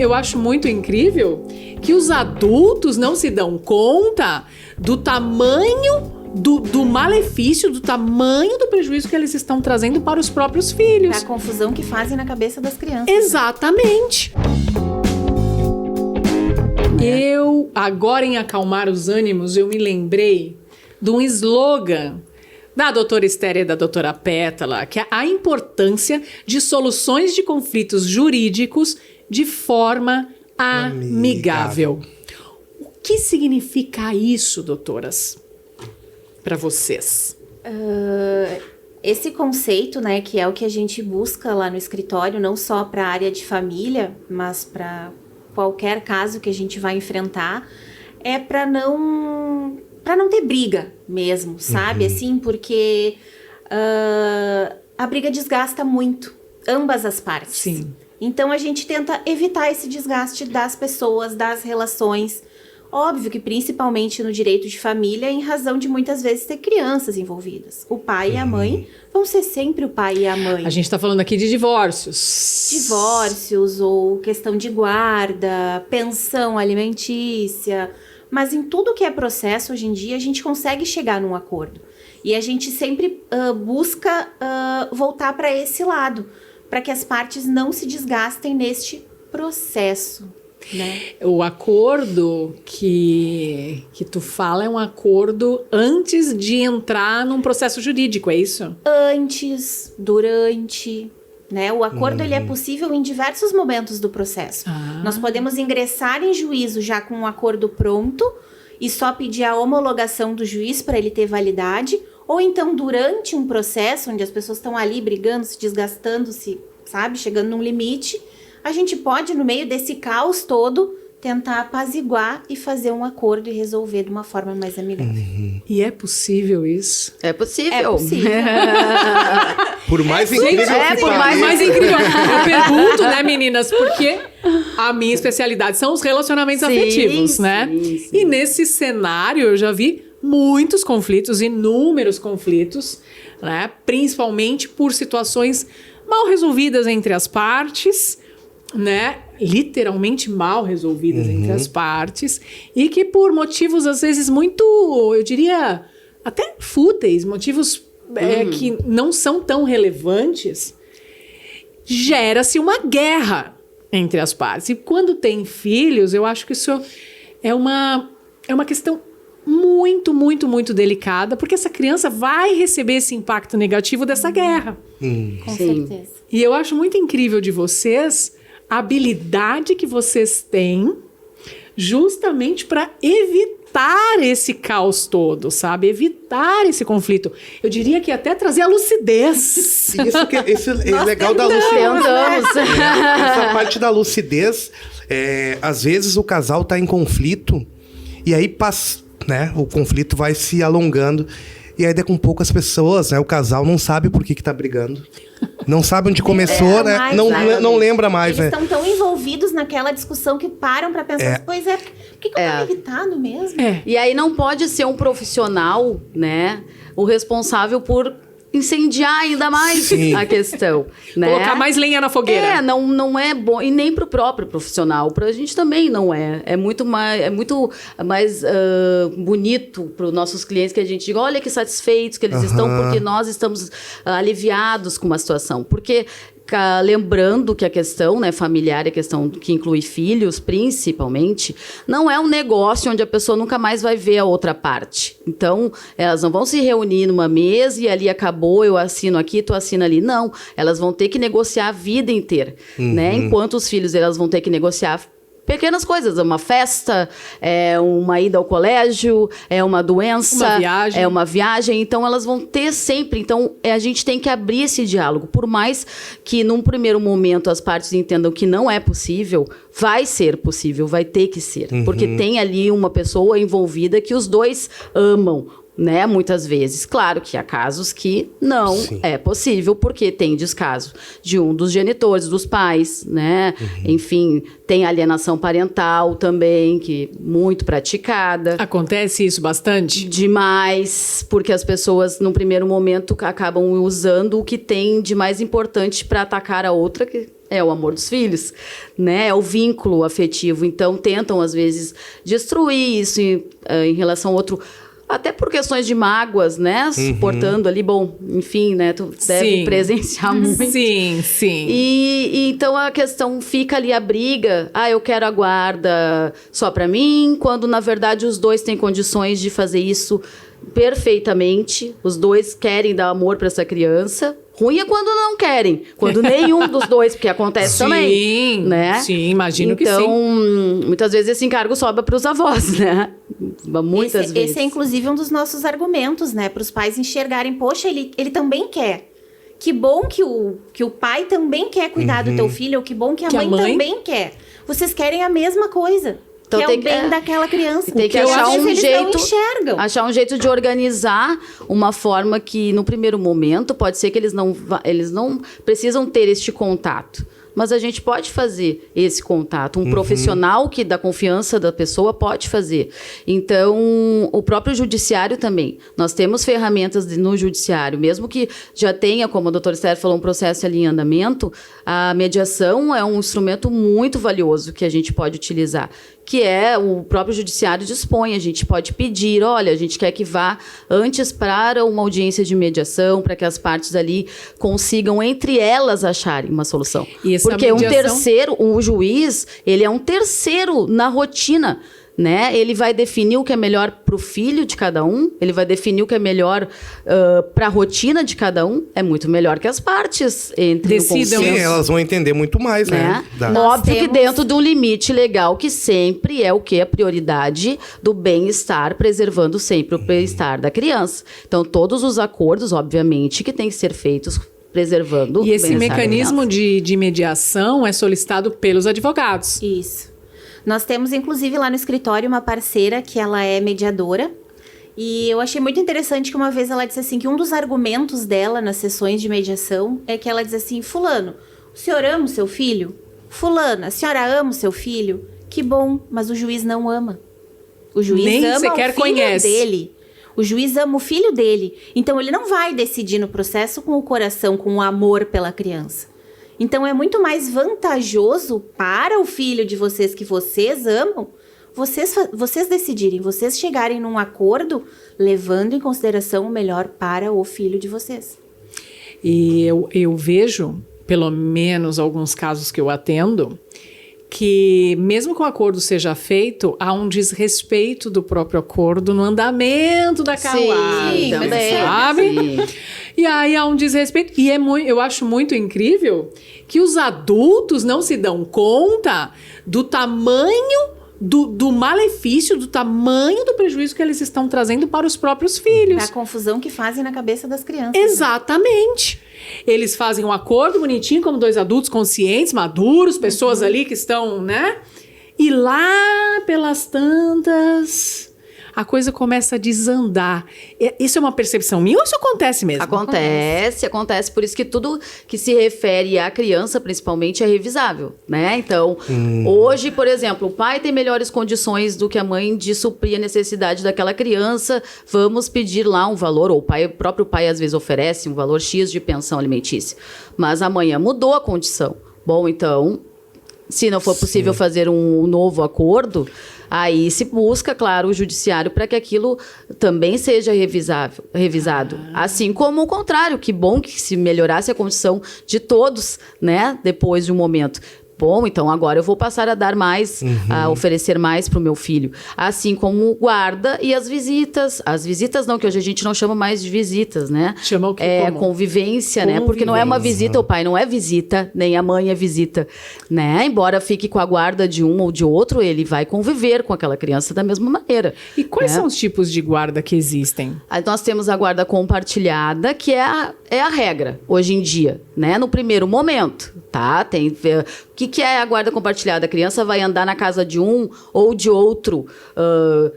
Eu acho muito incrível que os adultos não se dão conta do tamanho do malefício, do tamanho do prejuízo que eles estão trazendo para os próprios filhos. Da confusão que fazem na cabeça das crianças. Exatamente. Eu, agora em acalmar os ânimos, eu me lembrei de um slogan da doutora Estéria e da doutora Pétala, que é a importância de soluções de conflitos jurídicos de forma amigável. O que significa isso, doutoras, para vocês? Esse conceito, né, que é o que a gente busca lá no escritório, não só para a área de família, mas para qualquer caso que a gente vai enfrentar, é para não ter briga mesmo, sabe? Assim, porque a briga desgasta muito ambas as partes. Sim. Então, a gente tenta evitar esse desgaste das pessoas, das relações. Óbvio que principalmente no direito de família, em razão de muitas vezes ter crianças envolvidas. O pai e a mãe vão ser sempre o pai e a mãe. A gente está falando aqui de divórcios. Divórcios ou questão de guarda, pensão alimentícia. Mas em tudo que é processo, hoje em dia, a gente consegue chegar num acordo. E a gente sempre busca voltar para esse lado, para que as partes não se desgastem neste processo, né? O acordo que tu fala é um acordo antes de entrar num processo jurídico, é isso? Antes, durante, né? O acordo ele é possível em diversos momentos do processo. Nós podemos ingressar em juízo já com um acordo pronto e só pedir a homologação do juiz para ele ter validade, ou então durante um processo onde as pessoas estão ali brigando, se desgastando, sabe, chegando num limite, a gente pode, no meio desse caos todo, tentar apaziguar e fazer um acordo e resolver de uma forma mais amigável. E é possível isso? É possível. É possível. Por mais incrível que Por mais incrível. Eu pergunto, né, meninas, porque a minha especialidade são os relacionamentos afetivos, né? Sim. E nesse cenário eu já vi muitos conflitos, inúmeros conflitos, né? Principalmente por situações mal resolvidas entre as partes, né? Literalmente mal resolvidas entre as partes, e que por motivos às vezes muito, eu diria, até fúteis, motivos que não são tão relevantes, gera-se uma guerra entre as partes. E quando tem filhos, eu acho que isso é uma questão muito, muito, muito delicada, porque essa criança vai receber esse impacto negativo dessa guerra. Com certeza. E eu acho muito incrível de vocês a habilidade que vocês têm justamente para evitar esse caos todo, sabe? Evitar esse conflito. Eu diria que até trazer a lucidez. Isso é legal da lucidez. Essa parte da lucidez, às vezes o casal tá em conflito e aí né, o conflito vai se alongando. E aí, daqui a pouco, as pessoas, né, o casal não sabe por que tá brigando. Não sabe onde começou, né? Não lembra mais, Eles né? estão tão envolvidos naquela discussão que param pra pensar, pois por que eu tava irritado mesmo? E aí não pode ser um profissional, né, o responsável por incendiar ainda mais a questão, né? Colocar mais lenha na fogueira. Não é bom. E nem pro próprio profissional. Pra gente também não é. É muito mais bonito pros nossos clientes que a gente diga, olha que satisfeitos que eles estão, porque nós estamos aliviados com uma situação. Porque lembrando que a questão, né, familiar, a questão que inclui filhos, principalmente, não é um negócio onde a pessoa nunca mais vai ver a outra parte. Então, elas não vão se reunir numa mesa e ali acabou, eu assino aqui, tu assina ali. Não, elas vão ter que negociar a vida inteira, né? Enquanto os filhos, elas vão ter que negociar pequenas coisas, uma festa, uma ida ao colégio, uma doença, uma viagem. Então, elas vão ter sempre. Então, a gente tem que abrir esse diálogo. Por mais que, num primeiro momento, as partes entendam que não é possível, vai ser possível, vai ter que ser. Porque tem ali uma pessoa envolvida que os dois amam, né? Muitas vezes. Claro que há casos que não é possível, porque tem descaso de um dos genitores, dos pais, né? Enfim, tem alienação parental também, que muito praticada. Acontece isso bastante? Demais, porque as pessoas, num primeiro momento, acabam usando o que tem de mais importante para atacar a outra, que é o amor dos filhos, né? É o vínculo afetivo. Então, tentam, às vezes, destruir isso em relação ao outro... Até por questões de mágoas, né? Suportando ali, bom, enfim, né? Tu deve presenciar muito. Sim, sim. E então a questão fica ali a briga. Eu quero a guarda só pra mim, quando na verdade os dois têm condições de fazer isso perfeitamente. Os dois querem dar amor pra essa criança. Ruim é quando não querem, quando nenhum dos dois, porque acontece também, né? Sim, imagino que sim. Então, muitas vezes esse encargo sobra para os avós, né? Muitas vezes. Esse é, inclusive, um dos nossos argumentos, né? Para os pais enxergarem, poxa, ele também quer. Que bom que o pai também quer cuidar do teu filho, ou que bom que a mãe também quer. Vocês querem a mesma coisa. Então, que é o bem daquela criança. Tem que achar um jeito, enxergam. Achar um jeito de organizar uma forma que, no primeiro momento, pode ser que eles não precisam ter este contato. Mas a gente pode fazer esse contato. Um profissional que dá confiança da pessoa pode fazer. Então, o próprio judiciário também. Nós temos ferramentas no judiciário, mesmo que já tenha, como a doutora Esther falou, um processo ali em andamento, a mediação é um instrumento muito valioso que a gente pode utilizar, que é o próprio judiciário dispõe. A gente pode pedir, olha, a gente quer que vá antes para uma audiência de mediação, para que as partes ali consigam, entre elas, acharem uma solução. Porque o juiz, ele é um terceiro na rotina, né? Ele vai definir o que é melhor para o filho de cada um, ele vai definir o que é melhor para a rotina de cada um. É muito melhor que as partes decidam. Sim, elas vão entender muito mais, né? Óbvio que dentro de um limite legal, que sempre é o que? A prioridade do bem-estar, preservando sempre o bem-estar da criança. Então, todos os acordos, obviamente, que têm que ser feitos preservando o bem-estar. E esse mecanismo de mediação é solicitado pelos advogados. Isso. Nós temos, inclusive, lá no escritório uma parceira que ela é mediadora. E eu achei muito interessante que uma vez ela disse assim, que um dos argumentos dela nas sessões de mediação é que ela diz assim, fulano, o senhor ama o seu filho? Fulana, a senhora ama o seu filho? Que bom, mas o juiz não ama. O juiz ama o filho dele. O juiz ama o filho dele. Então, ele não vai decidir no processo com o coração, com o amor pela criança. Então, é muito mais vantajoso para o filho de vocês que vocês amam, vocês decidirem, vocês chegarem num acordo, levando em consideração o melhor para o filho de vocês. E eu vejo, pelo menos alguns casos que eu atendo, que mesmo que o acordo seja feito, há um desrespeito do próprio acordo no andamento da carruagem, sim, também, sabe? Sim. E aí há um desrespeito. E eu acho muito incrível que os adultos não se dão conta do tamanho do malefício, do tamanho do prejuízo que eles estão trazendo para os próprios filhos. Da confusão que fazem na cabeça das crianças. Exatamente. Né? Eles fazem um acordo bonitinho, como dois adultos conscientes, maduros, pessoas ali que estão, né? E lá pelas tantas, a coisa começa a desandar. Isso é uma percepção minha ou isso acontece mesmo? Acontece. Por isso que tudo que se refere à criança, principalmente, é revisável, né? Então, hoje, por exemplo, o pai tem melhores condições do que a mãe de suprir a necessidade daquela criança. Vamos pedir lá um valor, ou o próprio pai às vezes oferece um valor X de pensão alimentícia. Mas amanhã mudou a condição. Bom, então, se não for possível fazer um novo acordo, aí se busca, claro, o judiciário para que aquilo também seja revisado. Assim como o contrário, que bom que se melhorasse a condição de todos, né, depois de um momento. Bom, então agora eu vou passar a dar mais, a oferecer mais para o meu filho. Assim como guarda e as visitas. As visitas não, que hoje a gente não chama mais de visitas, né? Chama o quê? É convivência, né? Porque não é uma visita, o pai não é visita, nem a mãe é visita, né? Embora fique com a guarda de um ou de outro, ele vai conviver com aquela criança da mesma maneira. E quais são os tipos de guarda que existem? Aí nós temos a guarda compartilhada, que é a regra, hoje em dia, né? No primeiro momento, tá? O que é a guarda compartilhada? A criança vai andar na casa de um ou de outro,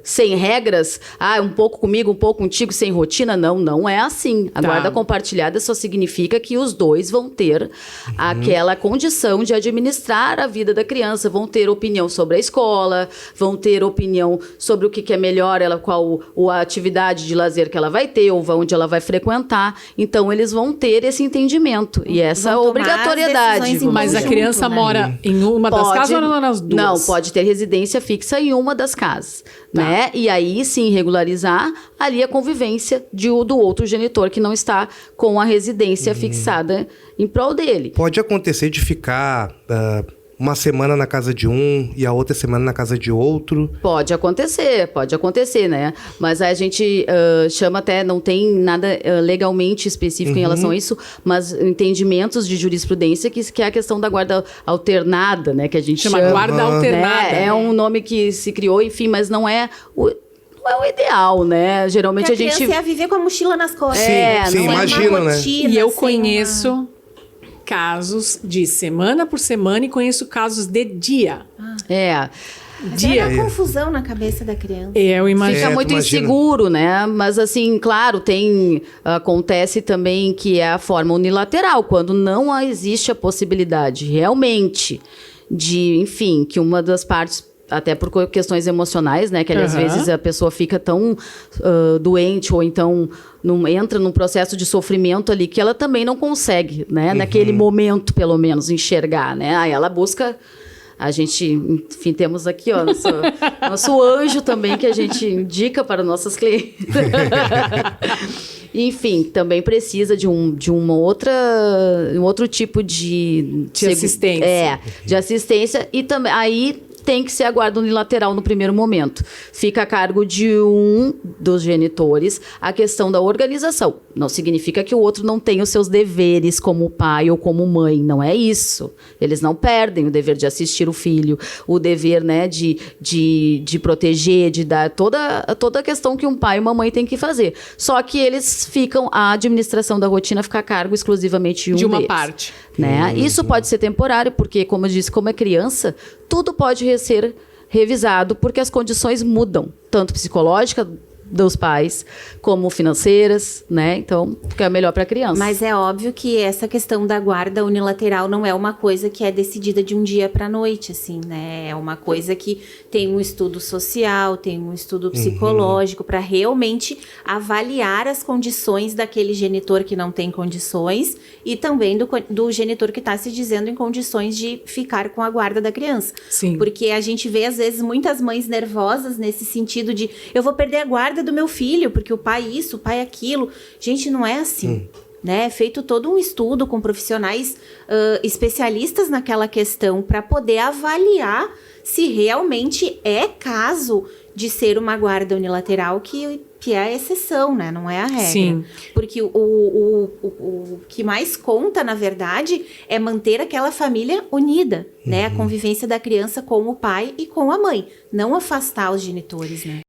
sem regras? Um pouco comigo, um pouco contigo, sem rotina? Não é assim. A guarda compartilhada só significa que os dois vão ter aquela condição de administrar a vida da criança, vão ter opinião sobre a escola, vão ter opinião sobre o que é melhor, qual a atividade de lazer que ela vai ter, ou onde ela vai frequentar. Então, eles vão ter esse entendimento e essa obrigatoriedade. Mas a criança mora em uma das casas ou nas duas? Não, pode ter residência fixa em uma das casas, né? E aí, sim, regularizar ali a convivência do outro genitor que não está com a residência fixada em prol dele. Pode acontecer de ficar uma semana na casa de um e a outra semana na casa de outro? Pode acontecer, né? Mas a gente chama até, não tem nada legalmente específico em relação a isso, mas entendimentos de jurisprudência que é a questão da guarda alternada, né? Que a gente chama guarda alternada. Né? É um nome que se criou, enfim, mas não é o ideal, né? Geralmente a gente ia viver com a mochila nas costas. Sim, imagina, né? E eu conheço casos de semana por semana e conheço casos de dia. Dia. É uma confusão na cabeça da criança. Eu imagino. Fica muito inseguro, né? Mas assim, claro, acontece também que é a forma unilateral, quando não existe a possibilidade realmente de, enfim, que uma das partes, até por questões emocionais, né? Que às vezes a pessoa fica tão doente ou então entra num processo de sofrimento ali que ela também não consegue, né? Naquele momento, pelo menos, enxergar, né? Aí ela busca... A gente, enfim, temos aqui, ó, nosso anjo também, que a gente indica para nossas clientes. Enfim, também precisa de um outro tipo de assistência. De assistência. E também aí tem que ser a guarda unilateral no primeiro momento. Fica a cargo de um dos genitores a questão da organização. Não significa que o outro não tenha os seus deveres como pai ou como mãe. Não é isso. Eles não perdem o dever de assistir o filho, o dever, né, de proteger, de dar toda a questão que um pai e uma mãe têm que fazer. Só que a administração da rotina fica a cargo exclusivamente de uma parte. Né? Isso pode ser temporário, porque, como eu disse, como é criança, tudo pode ser revisado, porque as condições mudam, tanto psicológica dos pais, como financeiras, né? Então, fica melhor para a criança. Mas é óbvio que essa questão da guarda unilateral não é uma coisa que é decidida de um dia para a noite, assim, né? É uma coisa que tem um estudo social, tem um estudo psicológico para realmente avaliar as condições daquele genitor que não tem condições e também do genitor que está se dizendo em condições de ficar com a guarda da criança. Sim. Porque a gente vê, às vezes, muitas mães nervosas nesse sentido de eu vou perder a guarda do meu filho, porque o pai isso, o pai aquilo. Gente, não é assim. Né? É feito todo um estudo com profissionais especialistas naquela questão para poder avaliar se realmente é caso de ser uma guarda unilateral que é a exceção, né? Não é a regra. Sim. Porque o que mais conta, na verdade, é manter aquela família unida, né? A convivência da criança com o pai e com a mãe. Não afastar os genitores, né?